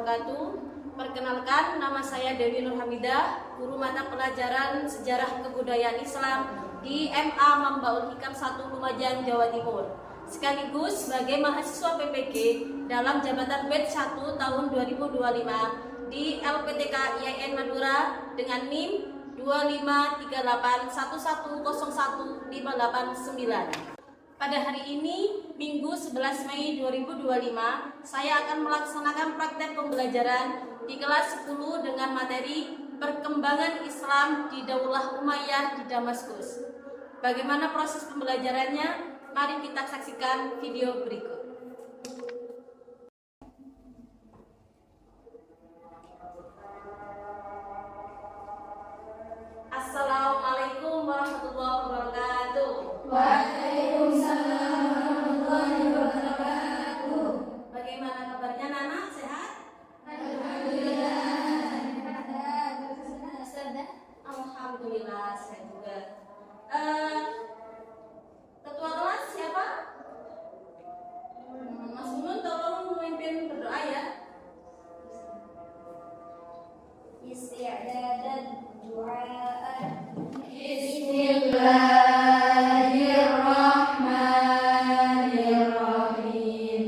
wabarakatuh. Perkenalkan, nama saya Dewi Nur Hamidah, guru mata pelajaran Sejarah Kebudayaan Islam di MA Mambaul Hikam 1 Lumajang, Jawa Timur. Sekaligus sebagai mahasiswa PPG dalam jabatan batch 1 tahun 2025 di LPTK IAIN Madura dengan NIM 25381101589. Pada hari ini, Minggu 11 Mei 2025, saya akan melaksanakan praktek pembelajaran di kelas 10 dengan materi Perkembangan Islam di Daulah Umayyah di Damaskus. Bagaimana proses pembelajarannya? Mari kita saksikan video berikut. Assalamualaikum warahmatullahi wabarakatuh. Waalaikumsalam warahmatullahi wabarakatuh. Bagaimana kabarnya Nana? Sehat? Alhamdulillah. Alhamdulillah, saya juga. Ketua kelas siapa? Mas Munun, tolong memimpin berdoa ya. Isti'dadan du'a. Bismillahirrahmanirrahim.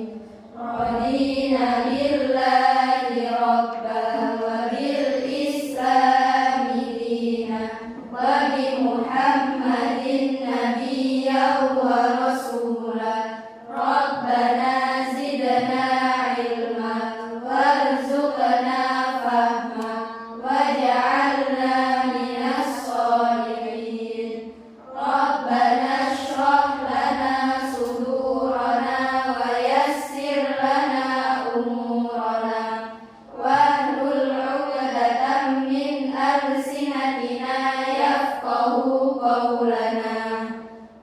Radina billahi rabban wa bil islami dinan wa bi Muhammadin nabiyyan wa rasulan. Rabbana zidna ilman warzuqna fahman waj'alna minas sholihin. Rabbana shrah lana sudurana wa yassir lana umurana wahlul 'uqdatam min alsinatina yafqahu qawlana.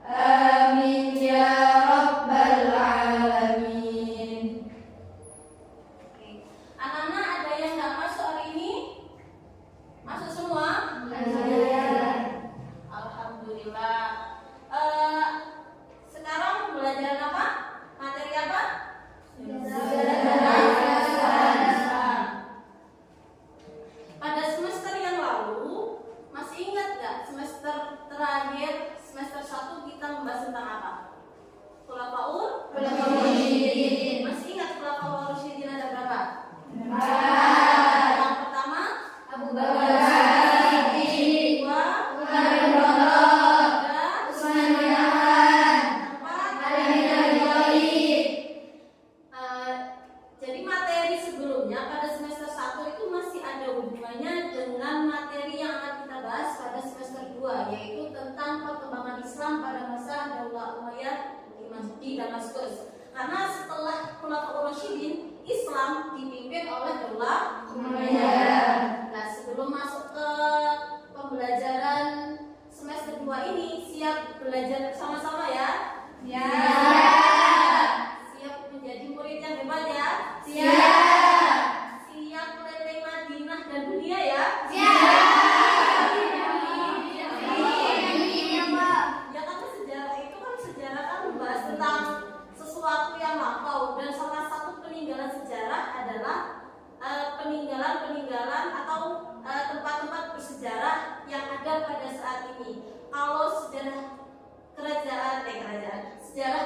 Amin ya rabbal alamin. Anak-anak, ada yang nggak masuk hari ini? Masuk semua? Alhamdulillah. Sekarang pembelajaran apa? Materi apa? Pada semester yang lalu, masih ingat nggak semester terakhir, semester 1 kita membahas tentang apa? Khulafaul Rasyidin. Masih ingat Khulafaul Rasyidin ada berapa? Yang pertama Abu Bakar, kedua Umar bin Khattab, tiga Utsman bin Affan, empat. Ali bin Abi Thalib. Jadi materi sebelumnya pada semester 1 itu masih ada hubungannya dengan materi yang akan kita bahas pada semester 2, yaitu tentang perkembangan Islam pada masa Daulah Umayyah di Damaskus. Karena setelah Khulafaur Rasyidin, Islam dipimpin oleh Daulah Umayyah. Nah, sebelum masuk ke pembelajaran semester 2 ini, siap belajar bersama-sama ya? Ya. Siap menjadi murid yang hebat ya? Siap. Siap keliling Madinah dan dunia ya? Siap. Ya, karena sejarah itu kan sejarah kan membahas tentang sesuatu yang lampau, dan salah satu peninggalan sejarah adalah peninggalan atau tempat-tempat bersejarah yang ada pada saat ini. Kalau sejarah sejarah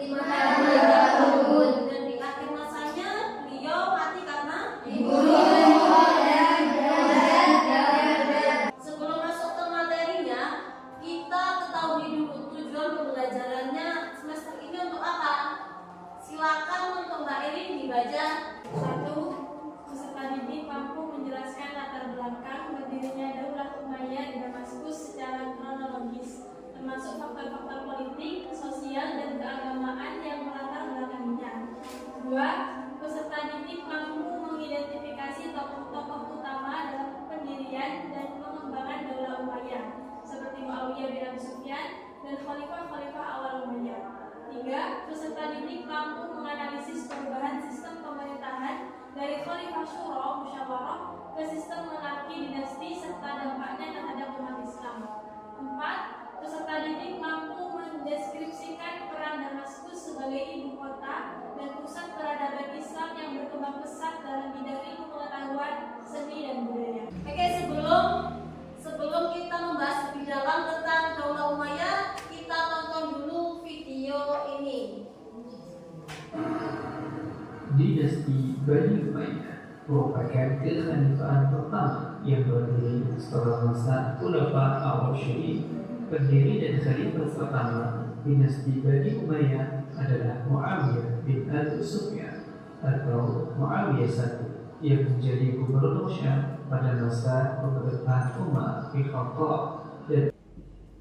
tahun. Dan di akhir masanya beliau mati karena Dibunuh dan Sebelum masuk ke materinya, kita ketahui dulu tujuan pembelajarannya semester ini untuk apa? Silakan untuk Mbak Erin dibaca. 1. Peserta didik mampu menjelaskan latar belakang berdirinya Daulah Umayyah di Damaskus secara kronologis, termasuk faktor-faktor politik, sosial, dan keagamaan yang melatar belakanginya. 2. Peserta didik mampu mengidentifikasi tokoh-tokoh utama dalam pendirian dan pengembangan Daulah Umayyah, seperti Muawiyah bin Abi Sufyan dan khalifah-khalifah awal Umayyah. 3. Peserta didik mampu menganalisis perubahan sistem pemerintahan dari khalifah syuro musyawarah ke sistem monarki dinasti serta dampaknya terhadap umat Islam. 4. Peserta didik mampu mendeskripsikan peran Damaskus sebagai ibu kota dan pusat peradaban Islam yang berkembang pesat dalam bidang ilmu pengetahuan, seni, dan budaya. Oke, sebelum kita membahas lebih dalam tentang Daulah Umayyah, kita tonton dulu video ini. Dinasti Bani Umayyah merupakan kekhalifahan pertama yang berdiri setelah masa Khulafa ar-Rasyidin. Pendiri dan khalifah pertama dinasti Bani Umayyah adalah Muawiyah bin Abi Sufyan atau Muawiyah I yang menjadi gubernur Syam pada masa pemerintahan Umar bin Khattab. Dan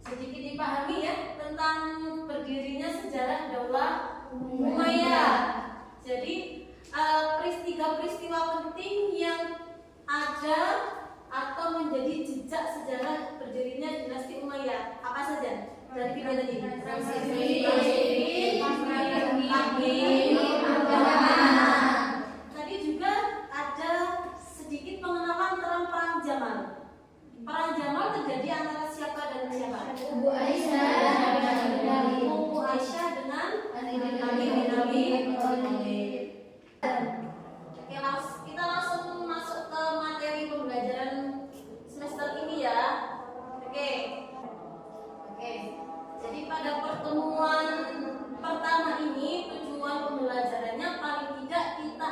Sedikit dipahami ya tentang berdirinya sejarah Daulah Umayyah. Jadi peristiwa penting yang ada atau menjadi jejak sejarah berdirinya dinasti Umayyah apa saja dari video tadi? Tadi juga ada sedikit pengenalan tentang perang Jamal. Perang Jamal terjadi antara siapa dan siapa? Ibu Aisyah Ummu Aisyah dengan Ali bin Abi Thalib. Oke, kita langsung masuk ke materi pembelajaran semester ini ya. Oke. Jadi pada pertemuan pertama ini tujuan pembelajarannya paling tidak kita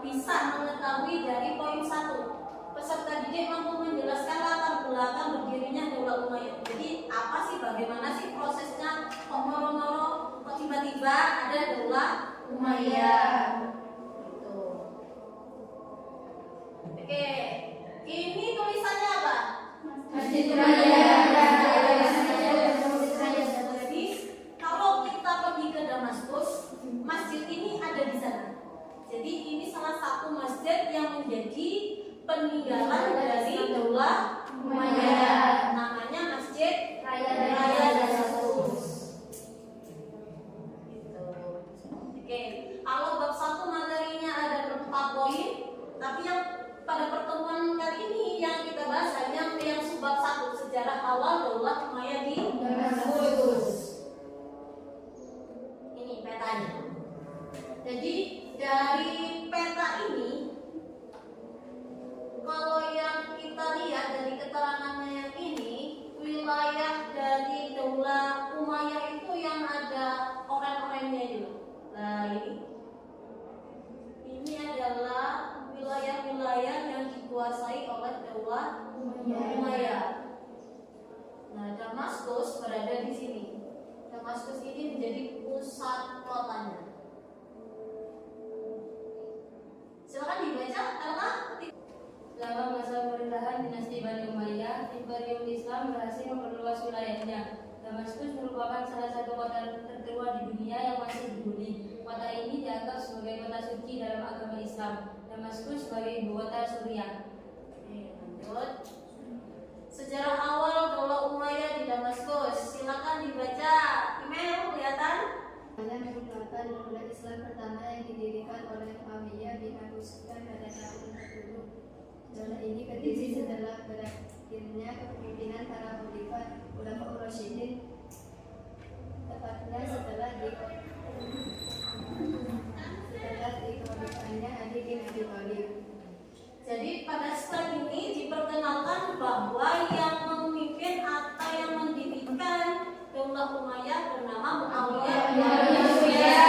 bisa mengetahui dari poin 1. Peserta didik mampu menjelaskan latar belakang berdirinya Daulah Umayyah. Jadi apa sih, bagaimana sih prosesnya? Kok moro-moro, kok tiba-tiba ada Daulah Umayyah? Oke, ini tulisannya apa? Masjid Umayyah. Jadi kalau kita pergi ke Damaskus, masjid ini ada di sana. Jadi ini salah satu masjid yang menjadi peninggalan dari Daulah Umayyah. Namanya Masjid Raya Damaskus. Gitu. Oke, kalau bab 1 materinya ada 4 poin, tapi yang pada pertemuan kali ini yang kita bahas hanya yang subbab 1, sejarah awal Daulah Umayyah di Damaskus. Ini petanya. Jadi dari peta ini, kalau yang kita lihat dari keterangannya yang ini, wilayah dari Daulah Umayyah itu yang ada orang-orangnya itu. Nah ini adalah wilayah-wilayah yang dikuasai oleh Daulah Umayyah. Nah, Damaskus berada di sini. Damaskus ini menjadi pusat kotanya. Silakan dibaca karena Selama masa pemerintahan dinasti Bani Umayyah, Imperium Islam berhasil memperluas wilayahnya. Damaskus merupakan salah satu kota tertua di dunia yang masih dihuni. Kota ini dianggap sebagai kota suci dalam agama Islam. Damaskus sebagai ibu kota Suriah. lanjut. Sejarah awal Daulah Umayyah di Damaskus. Silakan dibaca. Email kelihatan? Umayyah merupakan daulah Islam pertama yang didirikan oleh Muawiyah bin Abi Sufyan pada tahun 40. Daulah ini berdiri setelah berakhirnya kepemimpinan para khalifah Khulafaur Rasyidin, tepatnya setelah dikekhalifahannya Ali bin Abi Thalib. Jadi pada slide ini diperkenalkan bahwa yang memimpin atau yang mendirikan Daulah Umayyah bernama Muawiyah bin Abi Sufyan.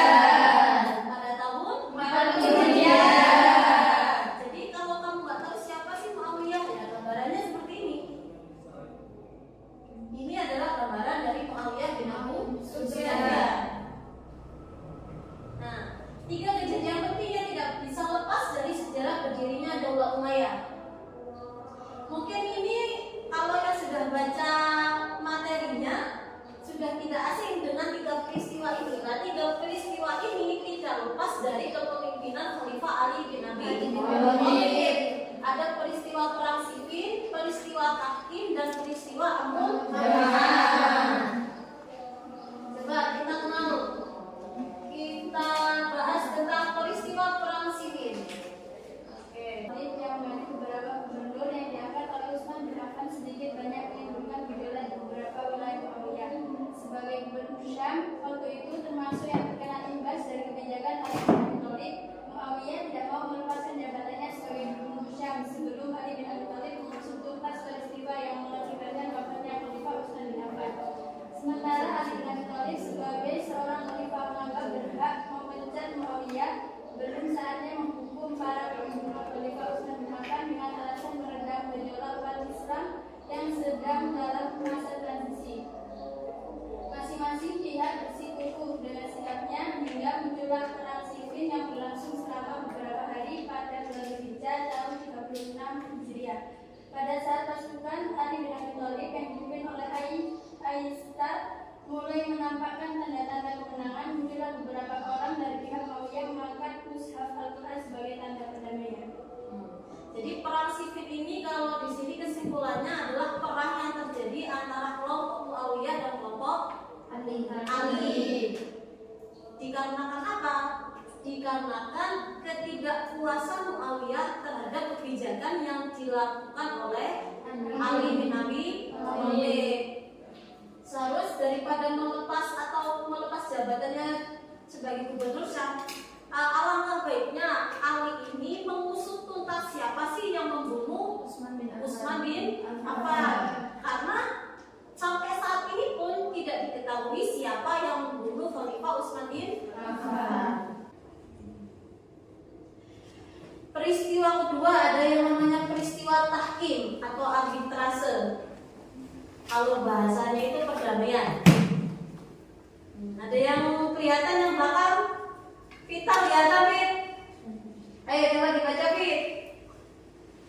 Syam waktu itu termasuk yang terkena imbas dari kebijakan Ali bin Abi Thalib. Muawiyah tidak mau melepaskan jabatannya sebagai gubernur Syam sebelum Ali bin Abi Thalib mengusut tuntas peristiwa yang mengakibatkan wafatnya Khalifah Utsman bin Affan. Sementara Ali bin Abi Thalib sebagai seorang khalifah menganggap berhak memecat Muawiyah, belum saatnya menghukum para pembunuh Khalifah Utsman bin Affan dengan alasan meredam gejolak umat Islam yang sedang dalam masa transisi. Masing-masing pihak bersikukuh dengan sikapnya hingga muncullah perang Siffin yang berlangsung selama beberapa hari pada bulan Dzulhijjah tahun 36 Hijriah. Pada saat pasukan Ali bin Abi Thalib yang dipimpin oleh Aistar mulai menampakkan tanda-tanda kemenangan, muncullah beberapa orang dari pihak Muawiyah mengangkat mushaf Al-Quran sebagai tanda perdamaian. Jadi perang Siffin ini kalau di sini kesimpulannya adalah perang yang terjadi antara kelompok Muawiyah dan kelompok Ali. Dikarenakan apa? Dikarenakan ketidakpuasan Muawiyah terhadap kebijakan yang dilakukan oleh Ali bin Abi Thalib. Seharusnya daripada melepas jabatannya sebagai gubernur Syam, alangkah baiknya Ali ini mengusut tuntas siapa sih yang membunuh Utsman bin Affan. Karena sampai saat ini pun tidak diketahui siapa yang membunuh Khalifah Utsman bin Affan. Peristiwa kedua ada yang namanya peristiwa tahkim atau arbitrase. Kalau bahasanya itu perdamaian. Ada yang kelihatan yang belakang? Kita lihat Fit. Ayo coba dibaca Fit.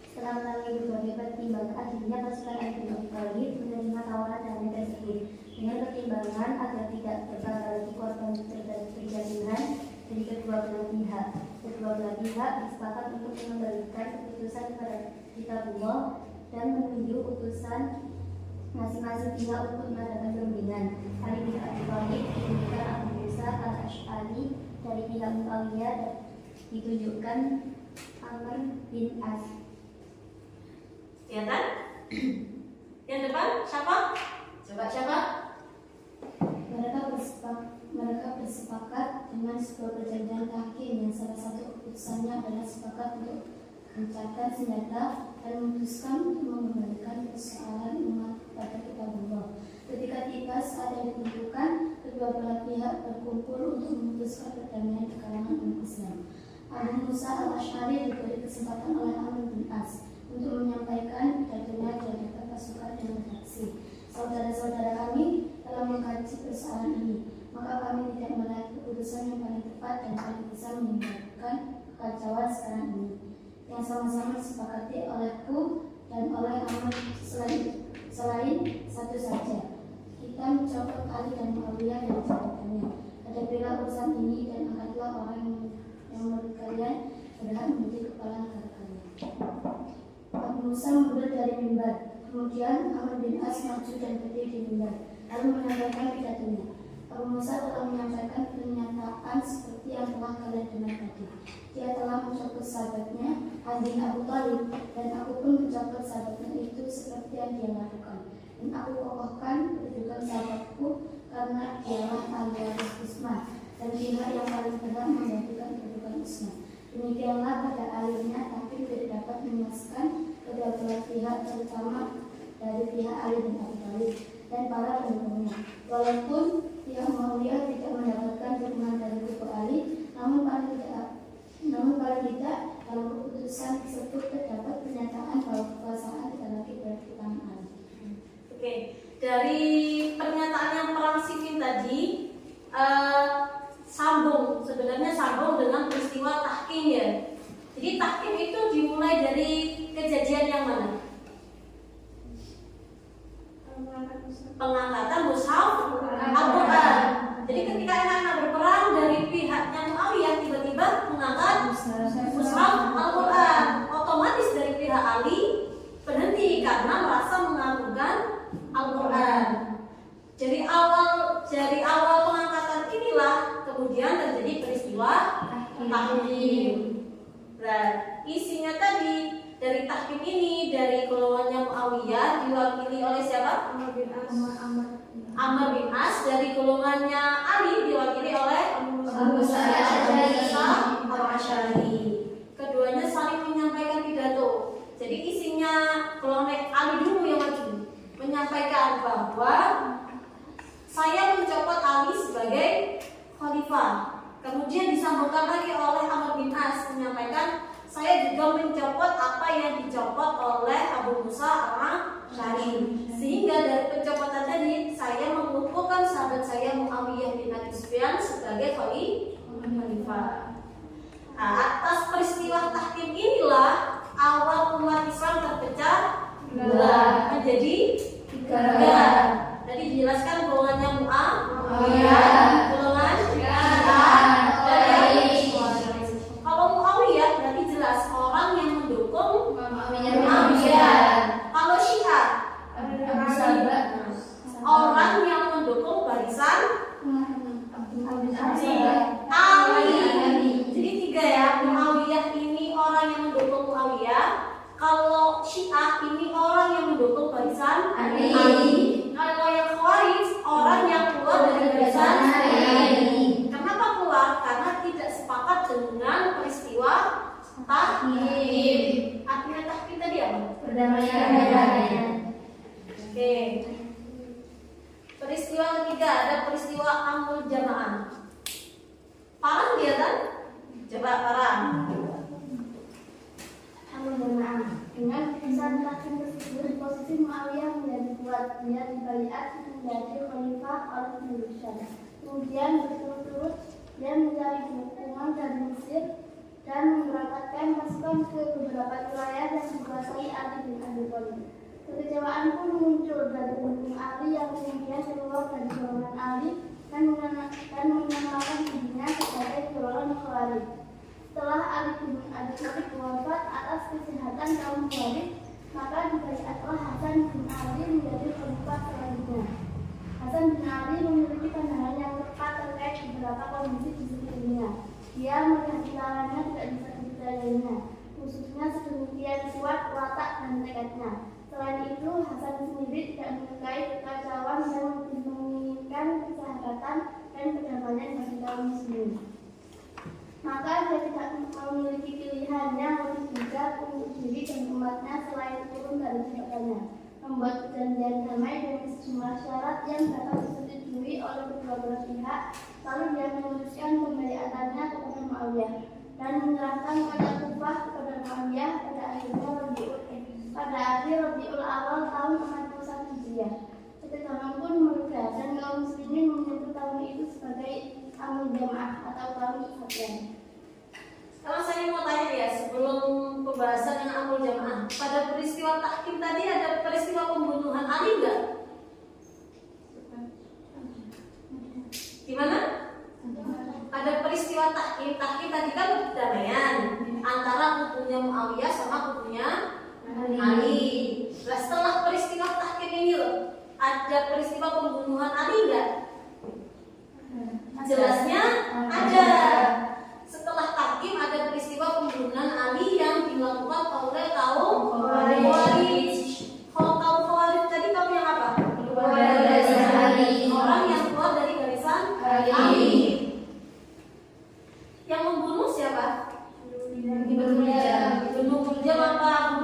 Setelah melalui berbagai pertimbangan, akhirnya pasukan Ali bin Abi Thalib menerima tawaran damai tersebut dengan pertimbangan agar tidak terbakar lagi korban terjadi perjalanan dari kedua belah pihak. Kedua belah pihak bersepakat untuk mengembalikan keputusan kepada Kitabullah dan menunjuk utusan masing-masing pihak untuk mengadakan perundingan. Ali bin Abi Thalib ditunjukkan Abu Musa al-Ash'ari dari pihak Muawiyah dan ditunjukkan Amr bin As. Ya kan? Yang depan siapa? Coba siapa? Mereka bersepakat dengan sebuah perjanjian tahkim yang salah satu keputusannya adalah sepakat untuk gencatan senjata dan memutuskan untuk mengembalikan persoalan umat pada Kitabullah. Ketika tiba saat yang ditentukan, kedua belah pihak berkumpul untuk memutuskan perdamaian di kalangan umat Islam. Abu Musa al-Ash'ari diberi kesempatan oleh Amr bin As untuk menyampaikan pidatonya di hadapan pasukan dan redaksi. Saudara-saudara kami telah mengkaji persoalan ini, maka kami tidak melihat keputusan yang paling tepat dan paling bisa menyebabkan kekacauan sekarang ini, yang sama-sama disepakati olehku dan oleh Amr selain satu saja. Kita mencopot Ali dan Muawiyah dari jabatannya. Hadapilah urusan ini dan angkatlah orang yang menurut kalian berhak menjadi kepala negara kalian. Abu Musa mundur dari mimbar. Kemudian Amr bin As maju dan berdiri di mimbar, lalu menyampaikan pidatonya. Abu Musa telah menyampaikan pernyataan seperti yang telah kalian dengar tadi. Dia telah mencopot sahabatnya Ali bin Abi Thalib, dan aku pun mencopot sahabatnya itu seperti yang dia lakukan. Dan aku kokohkan kedudukan sahabatku karena dialah ahli Utsman dan pihak yang paling berhak menggantikan kedudukan Utsman. Demikianlah pada akhirnya tahkim tidak dapat memuaskan kedua belah pihak, terutama dari pihak Ali bin Abi Thalib dan para pendukungnya. Walaupun pihak Muawiyah tidak mendapatkan dukungan dari kubu Ali, namun paling tidak dalam keputusan tersebut terdapat pernyataan bahwa kekuasaan tidak lagi berada di tangan Ali. Oke, dari pernyataan yang perang Siffin tadi sebenarnya sambung dengan peristiwa tahkim ya. Jadi tahkim itu dimulai dari kejadian yang mana? Pengangkatan mushaf Al-Quran. Jadi ketika anak-anak berperang dari pihaknya Muawiyah tiba-tiba mengangkat mushaf Al-Quran, otomatis dari pihak Ali berhenti karena merasa mengagungkan Al-Quran. Dari awal pengangkatan inilah kemudian terjadi peristiwa tahkim. Nah, isinya tadi dari tahkim ini dari golongannya Muawiyah diwakili oleh siapa? Amr bin As. Amr bin As dari golongannya Ali diwakili oleh Abu Musa al-Asy'ari. Keduanya saling menyampaikan pidato. Jadi isinya golongan Ali dulu yang maju menyampaikan bahwa saya mencopot Ali sebagai khalifah. Kemudian disambungkan lagi oleh Amr bin As menyampaikan saya juga mencopot apa yang dicopot oleh Abu Musa al-Asy'ari. Sehingga dari pencopotan tadi saya mengukuhkan sahabat saya Muawiyah bin Abi Sufyan sebagai khalifah. Nah, atas peristiwa tahkim inilah awal umat Islam terpecah belah menjadi tiga. Jadi dijelaskan golongannya Muawiyah, golongan Syiah, dan kalau Muawiyah berarti jelas orang yang mendukung Muawiyah. Kalau Syiah orang yang mendukung barisan Ali. Jadi tiga ya, Muawiyah ini orang yang mendukung Muawiyah. Kalau Syiah ini orang yang mendukung barisan Ali. Kalau yang Khawarij orang yang keluar dari barisan Ali. Kenapa keluar? Karena tidak sepakat dengan peristiwa tahkim. Artinya tahkim tadi apa? Perdamaian. Oke. Peristiwa ketiga ada peristiwa Amul Jamaah. Parang dia kan? Coba parang. Amul Jamaah. Dengan keputusan tahkim tersebut, posisi Muawiyah menjadi kuat. Dia dibaiat menjadi khalifah oleh Nurusyad. Kemudian berturut-turut dia mencari dukungan dari Mesir dan memberangkatkan pasukan ke beberapa wilayah yang dikuasai Ali bin Abi Thalib. Kekecewaan pun muncul dari pendukung Ali yang kemudian keluar dari golongan Ali dan menamakan dirinya sebagai golongan Khawarij. Setelah Ali bin Abi Thalib wafat atas kesehatan kaum Khawarij, maka dibaiatlah Hasan bin Ali menjadi khalifah selanjutnya. Hasan bin Ali memiliki pandangan yang tepat terkait beberapa kondisi di sekelilingnya. Dia melihat larannya tidak bisa dipercayainya, khususnya sedemikian kuat watak dan tekadnya. Selain itu, Hasan sendiri tidak menyukai kekacauan dan menginginkan kesahabatan dan perdamaian bagi kaum muslimin. Maka dia tidak memiliki pilihan yang lebih bijak untuk diri dan umatnya selain turun dari jabatannya, membuat perjanjian damai dengan sejumlah syarat yang dapat disetujui oleh kedua belah pihak. Lalu dia memutuskan pembaiatannya kepada Muawiyah dan menyerahkan pada Kufah kepada Muawiyah pada akhir Rabiul Awal tahun 41 Hijriah. Ketegangan pun mereda dan kaum muslimin menyebut tahun itu sebagai Amul Jamaah atau tahun kesatuan. Sekarang saya mau tanya ya, sebelum pembahasan yang Amul Jamaah, pada peristiwa tahkim tadi ada peristiwa pembunuhan Ali enggak? Gimana? Ada peristiwa tahkim tadi kan perdamaian antara kubunya Muawiyah sama kubunya Ali. Nah, setelah peristiwa tahkim ini loh, ada peristiwa pembunuhan Ali enggak? Jelasnya ada. Setelah tahkim ada peristiwa pembunuhan Ali yang dilakukan oleh kaum Khawarij. Kalau kaum Khawarij tadi kaum yang apa? Orang yang keluar dari barisan Ali. Yang membunuh siapa? Ibnu Muljam apa?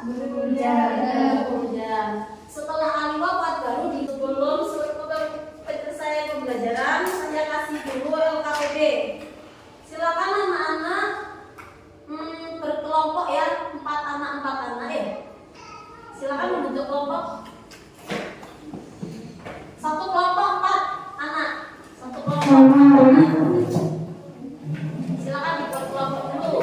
Ibnu Muljam. Setelah Ali wafat baru sebelum penyelesaian pembelajaran saya kasih dulu LKPD. Silakan anak-anak berkelompok ya, 4 anak ya. Silakan membentuk kelompok. Satu kelompok 4 anak. Satu kelompok 4 anak. Silakan dibuat kelompok dulu.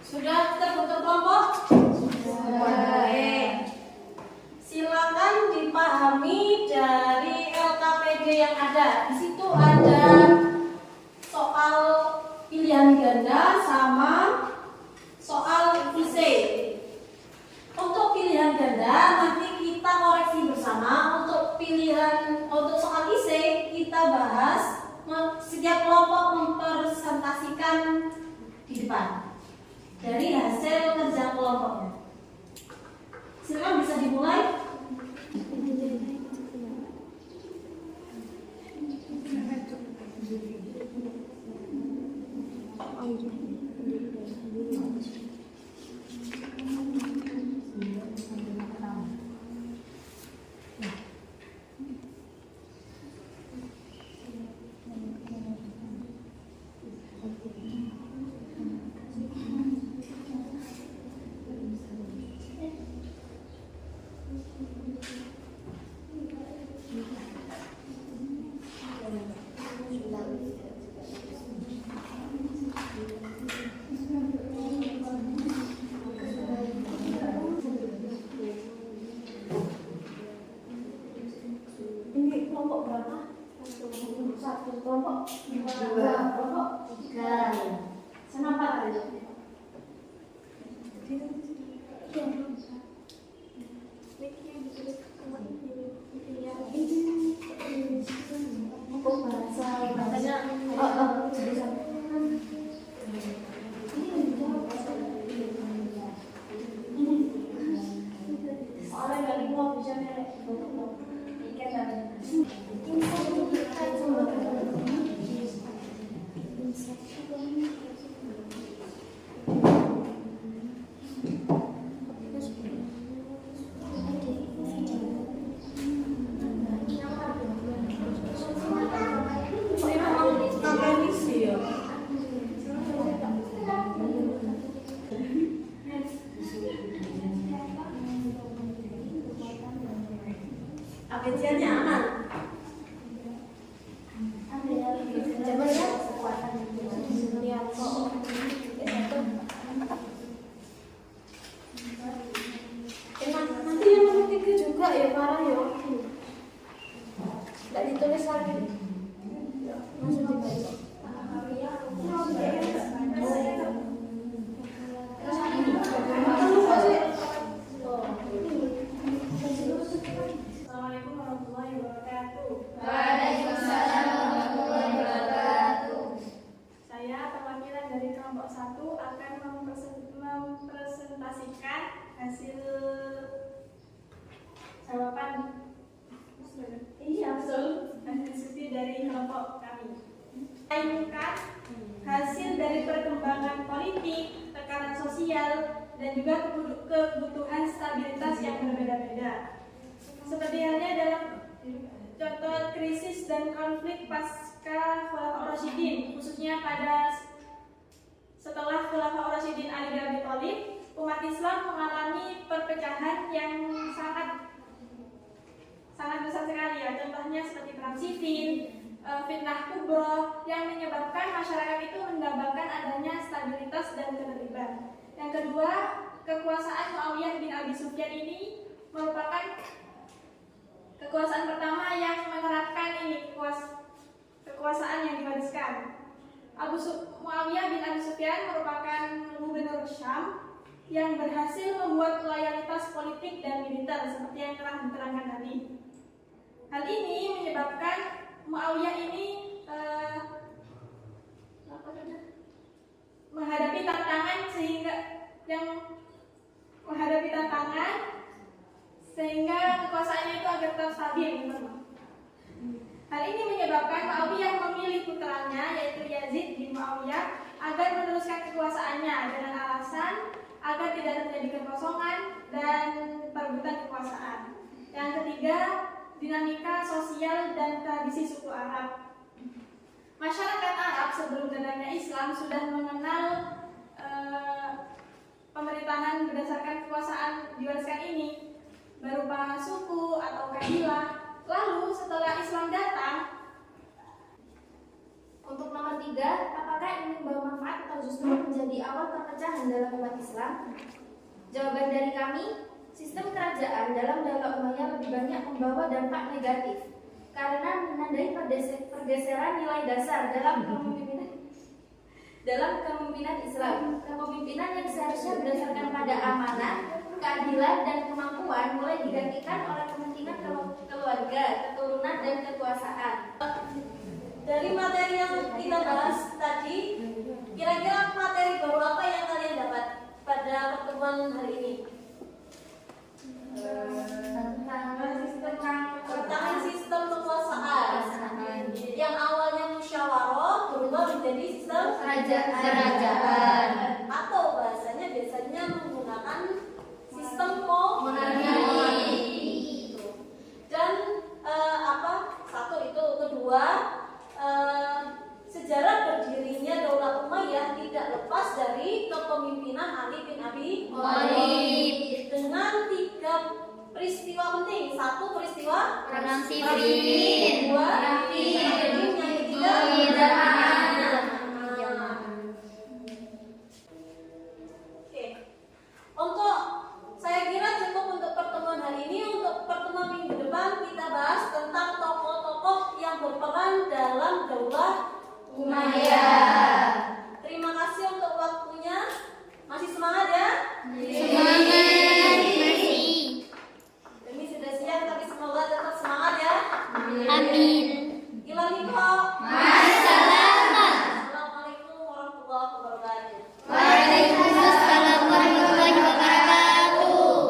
Sudah bisa dimulai. Ini kelompok berapa? Satu kelompok, dua kelompok, tiga. Kenapa? Agensinya aman. Coba ya. Nanti yang nomor 3 juga ya parah ya. Tidak ditulis lagi. Langsung dibaca. Assalamualaikum warahmatullahi wabarakatuh. Waalaikumsalam warahmatullahi wabarakatuh. Saya perwakilan dari kelompok 1 akan mempresentasikan hasil jawaban hasil diskusi dari kelompok kami. Mainkan hasil dari perkembangan politik, tekanan sosial, dan juga kebutuhan stabilitas yang berbeda-beda. Seperti halnya dalam contoh krisis dan konflik pasca Khulafaur Rasyidin, khususnya setelah Khulafaur Rasyidin Ali bin Abi Thalib, umat Islam mengalami perpecahan yang sangat besar sekali ya. Contohnya seperti perang sifil, fitnah kubro yang menyebabkan masyarakat itu mendambakan adanya stabilitas dan ketertiban. Yang kedua, kekuasaan Muawiyah bin Abi Sufyan ini merupakan kekuasaan pertama yang menerapkan kekuasaan yang diwariskan. Muawiyah bin Abi Sufyan merupakan gubernur Syam yang berhasil membuat loyalitas politik dan militer seperti yang telah diterangkan tadi. Hal ini menyebabkan Muawiyah ini menghadapi tantangan sehingga kekuasaannya itu agar tetap stabil. Hal ini menyebabkan Muawiyah memilih putranya yaitu Yazid bin Muawiyah agar meneruskan kekuasaannya dengan alasan agar tidak terjadi kekosongan dan perebutan kekuasaan. Yang ketiga, dinamika sosial dan tradisi suku Arab. Masyarakat Arab sebelum datangnya Islam sudah mengenal pemerintahan berdasarkan kekuasaan diwariskan ini berupa suku atau kabilah. Lalu setelah Islam datang, Untuk nomor 3, apakah ini membawa manfaat atau justru menjadi awal perpecahan dalam umat Islam? Jawaban dari kami, sistem kerajaan dalam Daula Umayyah lebih banyak membawa dampak negatif karena menandai pergeseran nilai dasar dalam kepemimpinan Islam. Kepemimpinan yang seharusnya berdasarkan pada amanah, keadilan, dan kemampuan mulai digantikan oleh kepentingan keluarga, keturunan, dan kekuasaan. Dari materi yang kita bahas tadi, kira-kira materi baru apa yang kalian dapat pada pertemuan hari ini? tentang sistem kekuasaan. Yang awalnya musyawarah berubah menjadi sistem kerajaan. Atau bahasanya biasanya menggunakan sistem monarki. Dan satu itu, kedua, sejarah berdirinya Daulah Umayyah tidak lepas dari kepemimpinan Ali bin Abi Thalib dengan 3 peristiwa penting. 1 peristiwa Perang Siffin. 2 yang ketiga Oke. Untuk saya kira cukup untuk pertemuan hari ini. Untuk pertemuan minggu depan kita bahas tentang tokoh-tokoh yang berperan dalam Daulah Umayyah. Terima kasih untuk waktunya. Masih semangat ya? Semangat. Demi sudah siap tapi semoga tetap semangat ya. Amin. Ila liqa. Assalamualaikum warahmatullahi wabarakatuh. Waalaikumsalam warahmatullahi wabarakatuh.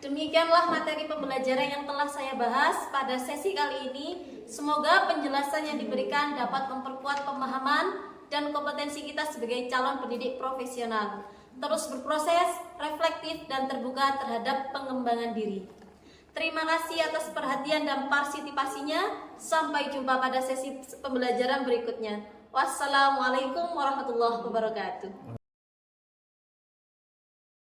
Demikianlah materi pembelajaran yang telah saya bahas pada sesi kali ini. Semoga penjelasan yang diberikan dapat memperkuat pemahaman dan kompetensi kita sebagai calon pendidik profesional. Terus berproses, reflektif, dan terbuka terhadap pengembangan diri. Terima kasih atas perhatian dan partisipasinya. Sampai jumpa pada sesi pembelajaran berikutnya. Wassalamualaikum warahmatullahi wabarakatuh.